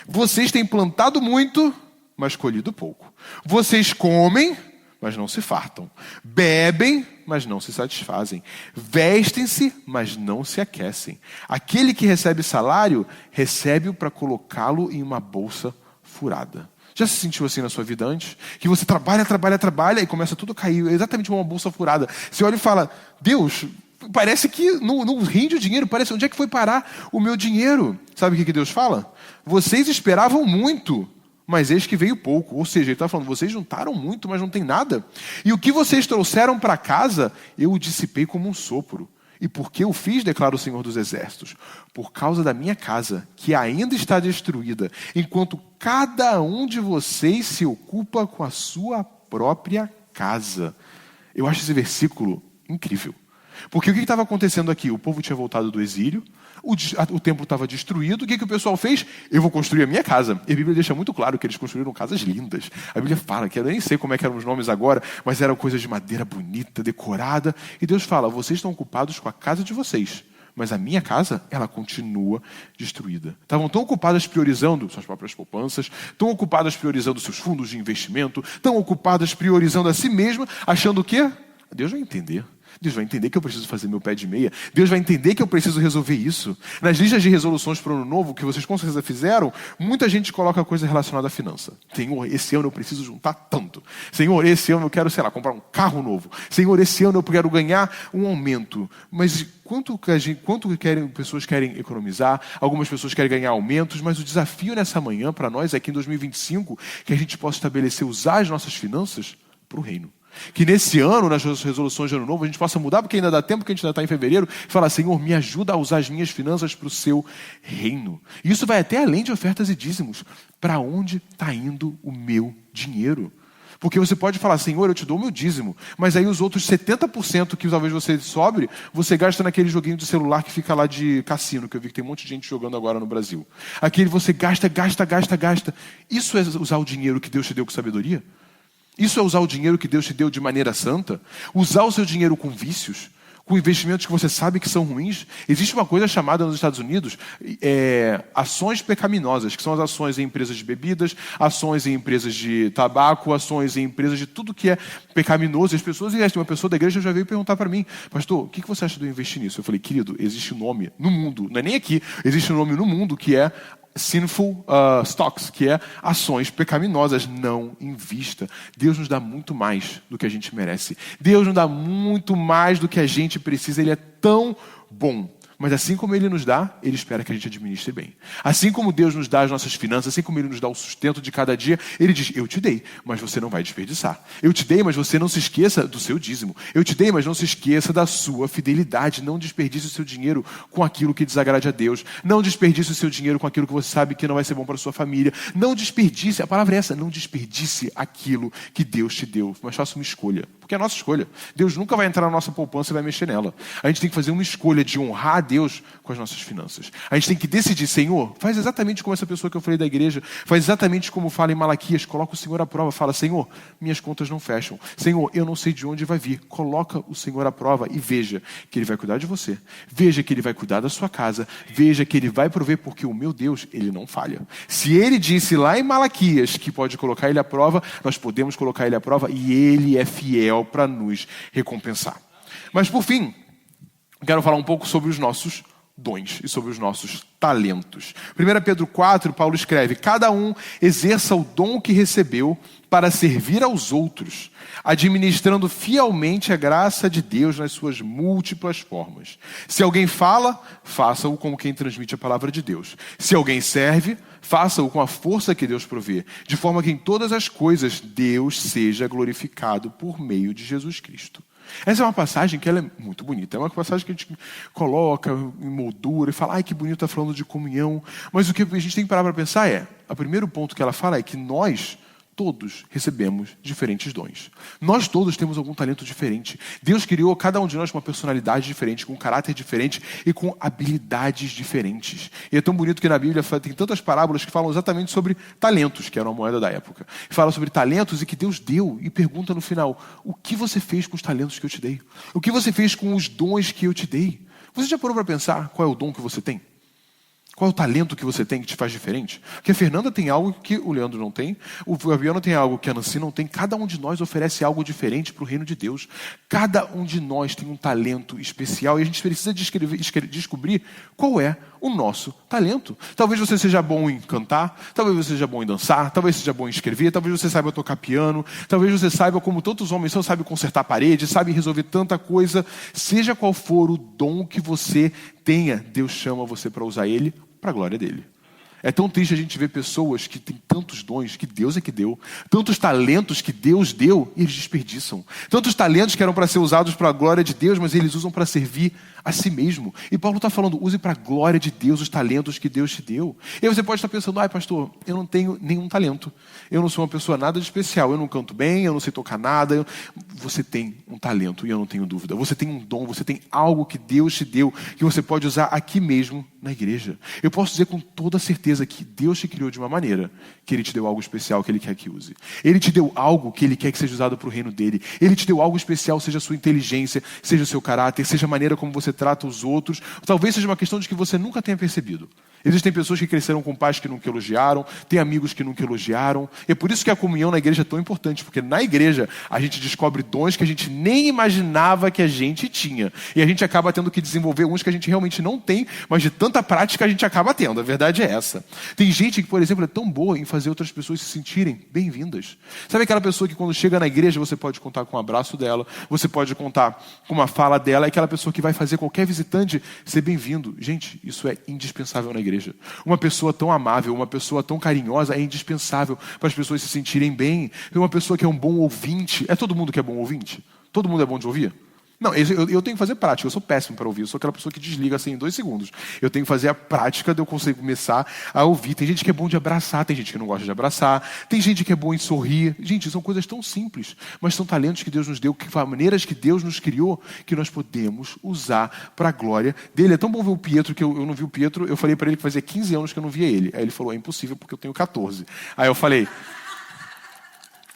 vocês têm plantado muito, mas colhido pouco. Vocês comem, mas não se fartam. Bebem, mas não se satisfazem. Vestem-se, mas não se aquecem. Aquele que recebe salário, recebe-o para colocá-lo em uma bolsa furada. Já se sentiu assim na sua vida antes? Que você trabalha e começa tudo a cair, é exatamente uma bolsa furada. Você olha e fala, Deus, parece que não rende o dinheiro, parece onde é que foi parar o meu dinheiro? Sabe o que Deus fala? Vocês esperavam muito, mas eis que veio pouco. Ou seja, Ele está falando, vocês juntaram muito, mas não tem nada. E o que vocês trouxeram para casa, eu o dissipei como um sopro. E por que eu fiz, declara o Senhor dos Exércitos? Por causa da minha casa, que ainda está destruída, enquanto cada um de vocês se ocupa com a sua própria casa. Eu acho esse versículo incrível. Porque o que estava acontecendo aqui? O povo tinha voltado do exílio, o templo estava destruído, o que o pessoal fez? Eu vou construir a minha casa. E a Bíblia deixa muito claro que eles construíram casas lindas. A Bíblia fala que eu nem sei como é que eram os nomes agora, mas eram coisas de madeira bonita, decorada. E Deus fala, vocês estão ocupados com a casa de vocês, mas a minha casa, ela continua destruída. Estavam tão ocupadas priorizando suas próprias poupanças, tão ocupadas priorizando seus fundos de investimento, tão ocupadas priorizando a si mesma, achando o quê? Deus vai entender. Deus vai entender que eu preciso fazer meu pé de meia. Deus vai entender que eu preciso resolver isso. Nas listas de resoluções para o ano novo, que vocês com certeza fizeram, muita gente coloca coisa relacionada à finança. Senhor, esse ano eu preciso juntar tanto. Senhor, esse ano eu quero, comprar um carro novo. Senhor, esse ano eu quero ganhar um aumento. Mas quanto pessoas querem economizar? Algumas pessoas querem ganhar aumentos, mas o desafio nessa manhã para nós é que em 2025, que a gente possa estabelecer, usar as nossas finanças para o reino. Que nesse ano, nas resoluções de ano novo, a gente possa mudar, porque ainda dá tempo, que a gente ainda está em fevereiro, e falar, Senhor, me ajuda a usar as minhas finanças para o seu reino. E isso vai até além de ofertas e dízimos. Para onde está indo o meu dinheiro? Porque você pode falar, Senhor, eu te dou o meu dízimo, mas aí os outros 70% que talvez você sobre, você gasta naquele joguinho de celular que fica lá de cassino, que eu vi que tem um monte de gente jogando agora no Brasil. Aquele você gasta. Isso é usar o dinheiro que Deus te deu com sabedoria? Isso é usar o dinheiro que Deus te deu de maneira santa? Usar o seu dinheiro com vícios, com investimentos que você sabe que são ruins. Existe uma coisa chamada nos Estados Unidos ações pecaminosas, que são as ações em empresas de bebidas, ações em empresas de tabaco, ações em empresas de tudo que é pecaminoso. E as pessoas investem. Uma pessoa da igreja já veio perguntar para mim: pastor, o que você acha de eu investir nisso? Eu falei: querido, existe um nome no mundo, não é nem aqui, existe um nome no mundo que é sinful stocks, que é ações pecaminosas. Não invista. Deus nos dá muito mais do que a gente merece. Deus nos dá muito mais do que a gente precisa. Ele é tão bom. Mas assim como Ele nos dá, Ele espera que a gente administre bem. Assim como Deus nos dá as nossas finanças, assim como Ele nos dá o sustento de cada dia, Ele diz: eu te dei, mas você não vai desperdiçar. Eu te dei, mas você não se esqueça do seu dízimo. Eu te dei, mas não se esqueça da sua fidelidade. Não desperdice o seu dinheiro com aquilo que desagrade a Deus. Não desperdice o seu dinheiro com aquilo que você sabe que não vai ser bom para a sua família. Não desperdice, a palavra é essa, não desperdice aquilo que Deus te deu. Mas faça uma escolha, porque é a nossa escolha. Deus nunca vai entrar na nossa poupança e vai mexer nela. A gente tem que fazer uma escolha de honrar a Deus com as nossas finanças. A gente tem que decidir: Senhor, faz exatamente como essa pessoa que eu falei da igreja, faz exatamente como fala em Malaquias, coloca o Senhor à prova, fala: Senhor, minhas contas não fecham. Senhor, eu não sei de onde vai vir. Coloca o Senhor à prova e veja que Ele vai cuidar de você. Veja que Ele vai cuidar da sua casa. Veja que Ele vai prover, porque o meu Deus, Ele não falha. Se Ele disse lá em Malaquias que pode colocar Ele à prova, nós podemos colocar Ele à prova e Ele é fiel para nos recompensar. Mas por fim, quero falar um pouco sobre os nossos dons e sobre os nossos talentos. 1 Pedro 4, Paulo escreve: cada um exerça o dom que recebeu para servir aos outros, administrando fielmente a graça de Deus nas suas múltiplas formas. Se alguém fala, faça-o como quem transmite a palavra de Deus. Se alguém serve, faça-o com a força que Deus provê, de forma que em todas as coisas Deus seja glorificado por meio de Jesus Cristo. Essa é uma passagem que ela é muito bonita. É uma passagem que a gente coloca em moldura e fala: ai, que bonito, está falando de comunhão. Mas o que a gente tem que parar para pensar o primeiro ponto que ela fala é que nós todos recebemos diferentes dons. Nós todos temos algum talento diferente. Deus criou cada um de nós com uma personalidade diferente, com um caráter diferente e com habilidades diferentes. E é tão bonito que na Bíblia tem tantas parábolas que falam exatamente sobre talentos, que era uma moeda da época. Fala sobre talentos e que Deus deu e pergunta no final: o que você fez com os talentos que eu te dei? O que você fez com os dons que eu te dei? Você já parou para pensar qual é o dom que você tem? Qual é o talento que você tem que te faz diferente? Porque a Fernanda tem algo que o Leandro não tem, o Fabiano tem algo que a Nancy não tem. Cada um de nós oferece algo diferente para o reino de Deus. Cada um de nós tem um talento especial e a gente precisa descobrir qual é o nosso talento. Talvez você seja bom em cantar, talvez você seja bom em dançar, talvez seja bom em escrever, talvez você saiba tocar piano, talvez você saiba, como tantos homens são, sabe consertar parede, sabe resolver tanta coisa. Seja qual for o dom que você tenha, Deus chama você para usar ele para a glória dele. É tão triste a gente ver pessoas que têm tantos dons que Deus é que deu, tantos talentos que Deus deu e eles desperdiçam. Tantos talentos que eram para ser usados para a glória de Deus, mas eles usam para servir a si mesmo. E Paulo está falando: use para a glória de Deus os talentos que Deus te deu. E aí você pode estar pensando: ai, pastor, eu não tenho nenhum talento. Eu não sou uma pessoa nada de especial. Eu não canto bem, eu não sei tocar nada. Você tem um talento e eu não tenho dúvida. Você tem um dom, você tem algo que Deus te deu que você pode usar aqui mesmo na igreja. Eu posso dizer com toda certeza que Deus te criou de uma maneira que Ele te deu algo especial que Ele quer que use. Ele te deu algo que Ele quer que seja usado para o reino dEle. Ele te deu algo especial, seja a sua inteligência, seja o seu caráter, seja a maneira como você trata os outros. Talvez seja uma questão de que você nunca tenha percebido. Existem pessoas que cresceram com pais que nunca elogiaram, tem amigos que nunca elogiaram. E é por isso que a comunhão na igreja é tão importante, porque na igreja a gente descobre dons que a gente nem imaginava que a gente tinha. E a gente acaba tendo que desenvolver uns que a gente realmente não tem, mas de tanta prática a gente acaba tendo. A verdade é essa. Tem gente que, por exemplo, é tão boa em fazer outras pessoas se sentirem bem-vindas. Sabe aquela pessoa que quando chega na igreja você pode contar com o abraço dela, você pode contar com uma fala dela, é aquela pessoa que vai fazer qualquer visitante ser bem-vindo. Gente, isso é indispensável na igreja. Uma pessoa tão amável, uma pessoa tão carinhosa é indispensável para as pessoas se sentirem bem. Uma pessoa que é um bom ouvinte. É todo mundo que é bom ouvinte? Todo mundo é bom de ouvir? Não, eu tenho que fazer prática, eu sou péssimo para ouvir, eu sou aquela pessoa que desliga assim em 2 segundos. Eu tenho que fazer a prática de eu conseguir começar a ouvir. Tem gente que é bom de abraçar, tem gente que não gosta de abraçar, tem gente que é bom em sorrir. Gente, são coisas tão simples, mas são talentos que Deus nos deu, maneiras que Deus nos criou, que nós podemos usar para a glória dele. É tão bom ver o Pietro, que eu não vi o Pietro, eu falei para ele que fazia 15 anos que eu não via ele. Aí ele falou: é impossível porque eu tenho 14. Aí eu falei...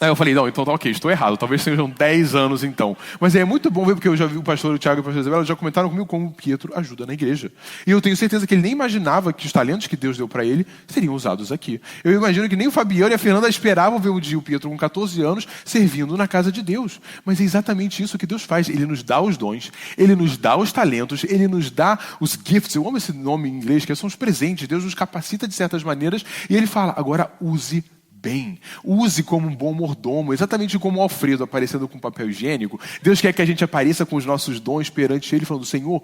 Aí eu falei, não, então tá ok, estou errado, talvez sejam 10 anos então. Mas é muito bom ver, porque eu já vi o pastor Tiago e a pastora Isabela já comentaram comigo como o Pietro ajuda na igreja. E eu tenho certeza que ele nem imaginava que os talentos que Deus deu para ele seriam usados aqui. Eu imagino que nem o Fabiano e a Fernanda esperavam ver o Pietro com 14 anos servindo na casa de Deus. Mas é exatamente isso que Deus faz. Ele nos dá os dons, Ele nos dá os talentos, Ele nos dá os gifts. Eu amo esse nome em inglês, que são os presentes. Deus nos capacita de certas maneiras e Ele fala, agora use bem. Use como um bom mordomo, exatamente como o Alfredo aparecendo com papel higiênico. Deus quer que a gente apareça com os nossos dons perante Ele, falando, Senhor,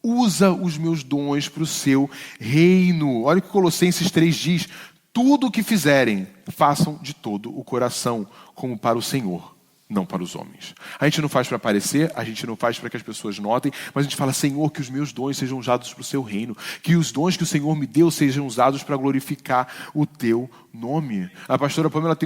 usa os meus dons para o seu reino. Olha o que Colossenses 3 diz, tudo o que fizerem, façam de todo o coração, como para o Senhor, não para os homens. A gente não faz para aparecer, a gente não faz para que as pessoas notem, mas a gente fala, Senhor, que os meus dons sejam usados para o seu reino, que os dons que o Senhor me deu sejam usados para glorificar o teu nome. A pastora Pamela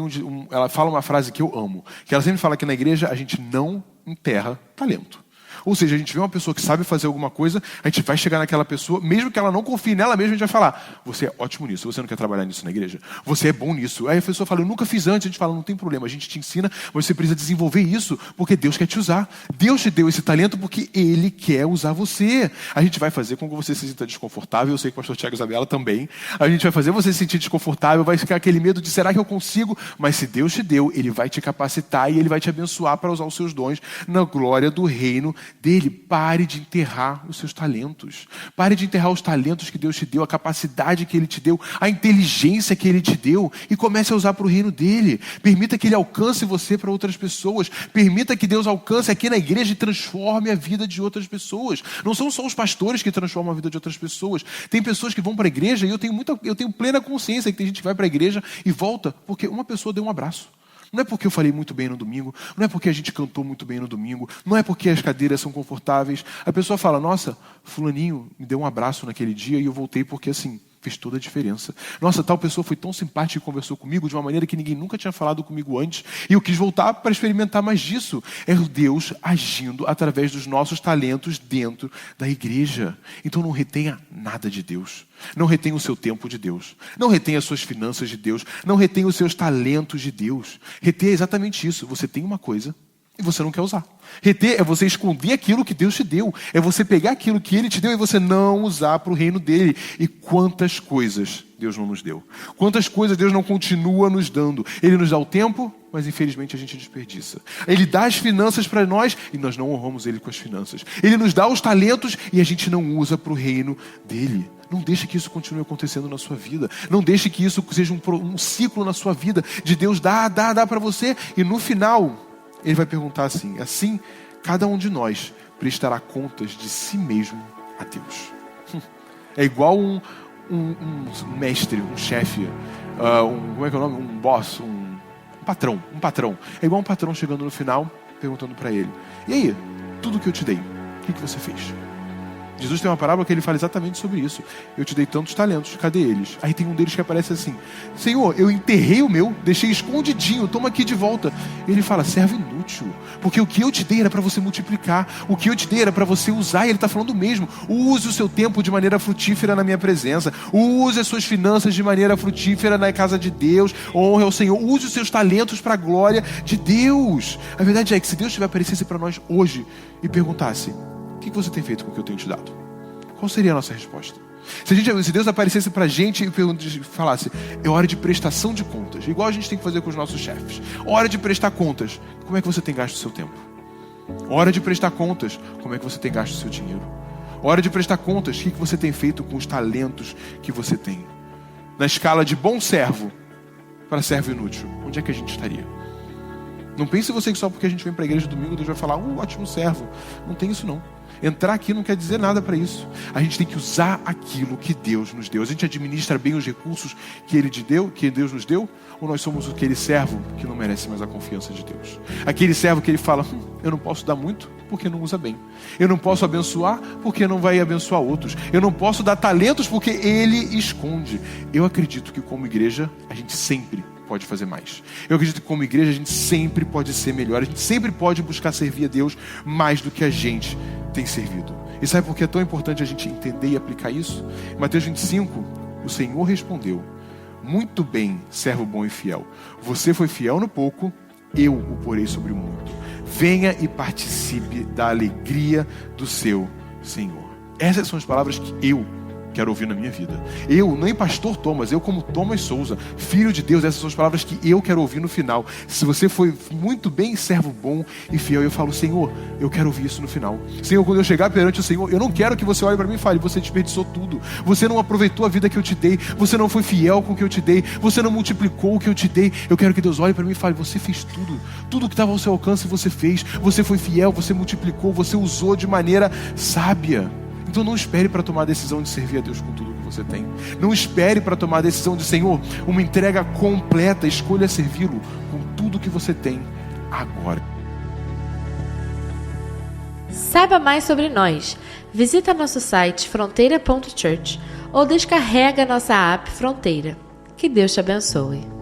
ela fala uma frase que eu amo, que ela sempre fala que na igreja a gente não enterra talento. Ou seja, a gente vê uma pessoa que sabe fazer alguma coisa, a gente vai chegar naquela pessoa, mesmo que ela não confie nela mesma, a gente vai falar, você é ótimo nisso, você não quer trabalhar nisso na igreja? Você é bom nisso. Aí a pessoa fala, eu nunca fiz antes, a gente fala, não tem problema, a gente te ensina, mas você precisa desenvolver isso, porque Deus quer te usar. Deus te deu esse talento porque Ele quer usar você. A gente vai fazer com que você se sinta desconfortável, eu sei que o pastor Tiago e Isabela também, a gente vai fazer você se sentir desconfortável, vai ficar aquele medo de, será que eu consigo? Mas se Deus te deu, Ele vai te capacitar e Ele vai te abençoar para usar os seus dons na glória do reino dele. Pare de enterrar os seus talentos. Pare de enterrar os talentos que Deus te deu, a capacidade que Ele te deu, a inteligência que Ele te deu e comece a usar para o reino dele. Permita que Ele alcance você para outras pessoas. Permita que Deus alcance aqui na igreja e transforme a vida de outras pessoas. Não são só os pastores que transformam a vida de outras pessoas. Tem pessoas que vão para a igreja e eu tenho plena consciência que tem gente que vai para a igreja e volta porque uma pessoa deu um abraço. Não é porque eu falei muito bem no domingo, não é porque a gente cantou muito bem no domingo, não é porque as cadeiras são confortáveis. A pessoa fala, nossa, fulaninho me deu um abraço naquele dia e eu voltei porque assim, fez toda a diferença. Nossa, tal pessoa foi tão simpática e conversou comigo de uma maneira que ninguém nunca tinha falado comigo antes e eu quis voltar para experimentar mais disso. É Deus agindo através dos nossos talentos dentro da igreja. Então não retenha nada de Deus. Não retenha o seu tempo de Deus. Não retenha as suas finanças de Deus. Não retenha os seus talentos de Deus. Reter é exatamente isso. Você tem uma coisa e você não quer usar. Reter é você esconder aquilo que Deus te deu. É você pegar aquilo que Ele te deu e você não usar para o reino dele. E quantas coisas Deus não nos deu. Quantas coisas Deus não continua nos dando. Ele nos dá o tempo, mas infelizmente a gente desperdiça. Ele dá as finanças para nós e nós não honramos Ele com as finanças. Ele nos dá os talentos e a gente não usa para o reino dele. Não deixe que isso continue acontecendo na sua vida. Não deixe que isso seja um ciclo na sua vida de Deus dá para você e no final Ele vai perguntar assim, cada um de nós prestará contas de si mesmo a Deus. É igual um mestre, um chefe, como é que é o nome? Um boss, um patrão. É igual um patrão chegando no final, perguntando para ele, e aí, tudo que eu te dei, o que você fez? Jesus tem uma parábola que ele fala exatamente sobre isso. Eu te dei tantos talentos, cadê eles? Aí tem um deles que aparece assim, Senhor, eu enterrei o meu, deixei escondidinho, toma aqui de volta. Ele fala, servo inútil, porque o que eu te dei era para você multiplicar, o que eu te dei era para você usar, e ele está falando mesmo, use o seu tempo de maneira frutífera na minha presença, use as suas finanças de maneira frutífera na casa de Deus, honre ao Senhor, use os seus talentos para a glória de Deus. A verdade é que se Deus aparecesse para nós hoje e perguntasse, o que você tem feito com o que eu tenho te dado? Qual seria a nossa resposta? Se Deus aparecesse pra gente e falasse, é hora de prestação de contas, igual a gente tem que fazer com os nossos chefes. Hora de prestar contas. Como é que você tem gasto o seu tempo? Hora de prestar contas. Como é que você tem gasto o seu dinheiro? Hora de prestar contas. O que você tem feito com os talentos que você tem? Na escala de bom servo para servo inútil, onde é que a gente estaria? Não pense você que só porque a gente vem para a igreja domingo, Deus vai falar, ótimo servo. Não tem isso não. Entrar aqui não quer dizer nada para isso. A gente tem que usar aquilo que Deus nos deu. A gente administra bem os recursos que Deus nos deu, ou nós somos aquele servo que não merece mais a confiança de Deus? Aquele servo que ele fala, eu não posso dar muito porque não usa bem. Eu não posso abençoar porque não vai abençoar outros. Eu não posso dar talentos porque ele esconde. Eu acredito que como igreja, a gente sempre pode fazer mais. Eu acredito que como igreja a gente sempre pode ser melhor. A gente sempre pode buscar servir a Deus mais do que a gente tem servido. E sabe por que é tão importante a gente entender e aplicar isso? Em Mateus 25, o Senhor respondeu, muito bem, servo bom e fiel. Você foi fiel no pouco, eu o porei sobre o mundo. Venha e participe da alegria do seu Senhor. Essas são as palavras que eu quero ouvir na minha vida. Eu, nem pastor Thomas, eu como Thomas Souza, filho de Deus, essas são as palavras que eu quero ouvir no final. Se você foi muito bem, servo bom e fiel, eu falo, Senhor, eu quero ouvir isso no final. Senhor, quando eu chegar perante o Senhor, eu não quero que você olhe para mim e fale, você desperdiçou tudo, você não aproveitou a vida que eu te dei, você não foi fiel com o que eu te dei, você não multiplicou o que eu te dei. Eu quero que Deus olhe para mim e fale, você fez tudo que estava ao seu alcance você fez, você foi fiel, você multiplicou, você usou de maneira sábia. Então não espere para tomar a decisão de servir a Deus com tudo que você tem. Não espere para tomar a decisão de, Senhor, uma entrega completa. Escolha servi-lo com tudo que você tem agora. Saiba mais sobre nós. Visita nosso site fronteira.church ou descarrega nossa app Fronteira. Que Deus te abençoe.